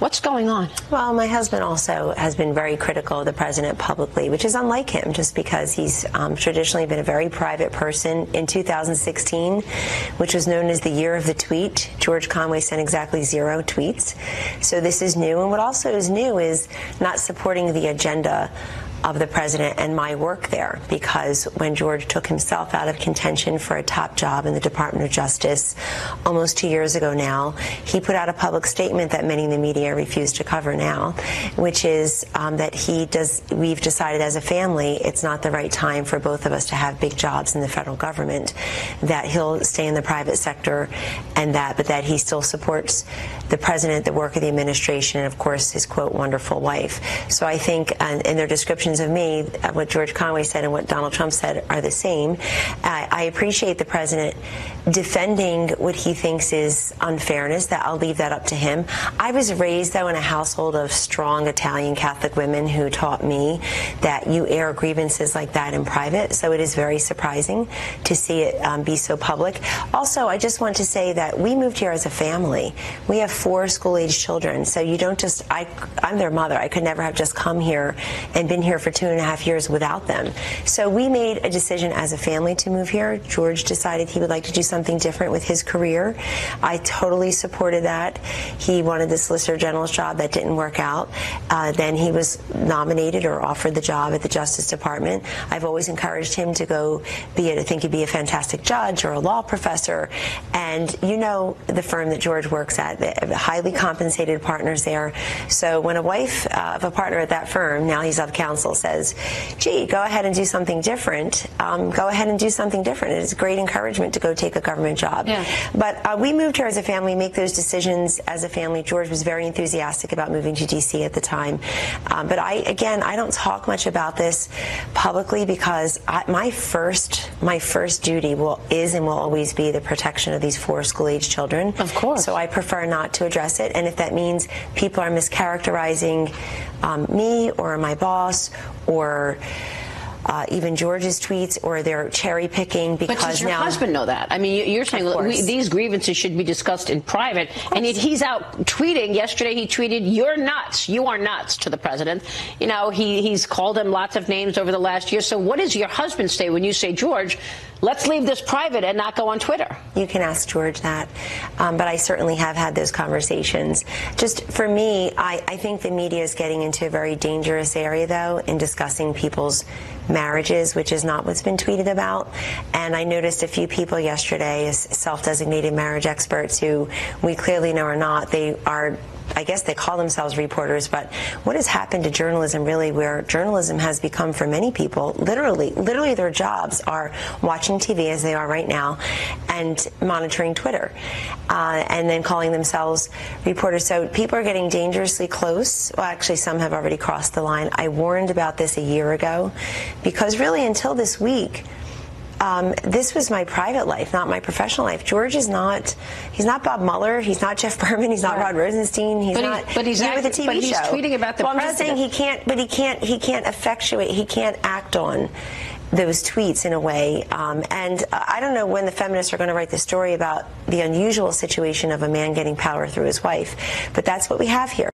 What's going on? Well, my husband also has been very critical of the president publicly, which is unlike him, just because he's traditionally been a very private person. In 2016, which was known as the year of the tweet, George Conway sent exactly 0 tweets. So this is new. And what also is new is not supporting the agenda of the president and my work there, because when George took himself out of contention for a top job in the Department of Justice almost 2 years ago now, he put out a public statement that many in the media refuse to cover now, which is that we've decided as a family it's not the right time for both of us to have big jobs in the federal government, that he'll stay in the private sector, but that he still supports the president, the work of the administration, and of course his, quote, wonderful wife. So I think in their descriptions of me, what George Conway said and what Donald Trump said are the same. I appreciate the president defending what he thinks is unfairness. That I'll leave that up to him. I was raised, though, in a household of strong Italian Catholic women who taught me that you air grievances like that in private, so it is very surprising to see it be so public. Also, I just want to say that we moved here as a family. We have 4 school-age children, so you don't just, I'm their mother. I could never have just come here and been here for 2.5 years without them. So we made a decision as a family to move here. George decided he would like to do something different with his career. I totally supported that. He wanted the Solicitor General's job. That didn't work out. Then he was nominated or offered the job at the Justice Department. I've always encouraged him to go I think he'd be a fantastic judge or a law professor. And you know the firm that George works at, the highly compensated partners there. So when a wife of a partner at that firm, now he's of counsel, says, gee, go ahead and do something different, go ahead and do something different. It's great encouragement to go take a government job. Yeah. But we moved here as a family, make those decisions as a family. George was very enthusiastic about moving to D.C. at the time. But I don't talk much about this publicly because my first duty is and will always be the protection of these 4 school-age children. Of course. So I prefer not to address it. And if that means people are mischaracterizing me or my boss or even George's tweets, or they're cherry picking because but does your husband know that? I mean, you're saying these grievances should be discussed in private, and yet he's out tweeting. Yesterday he tweeted, "You're nuts. You are nuts," to the president. You know, he's called him lots of names over the last year. So what does your husband say when you say, George, let's leave this private and not go on Twitter? You can ask George that. But I certainly have had those conversations. Just for me, I think the media is getting into a very dangerous area, though, in discussing people's marriages, which is not what's been tweeted about. And I noticed a few people yesterday as self-designated marriage experts who we clearly know are not. They are, I guess they call themselves reporters, but what has happened to journalism, really, where journalism has become, for many people, literally their jobs are watching TV, as they are right now, and monitoring Twitter, and then calling themselves reporters. So people are getting dangerously close. Well, actually, some have already crossed the line. I warned about this a year ago, because really until this week, this was my private life, not my professional life. George is he's not Bob Mueller, he's not Jeff Berman, he's not Rod Rosenstein, he's not he's with a TV show. But he's tweeting about the president. I'm just saying he can't effectuate, he can't act on those tweets in a way. And I don't know when the feminists are going to write the story about the unusual situation of a man getting power through his wife, but that's what we have here.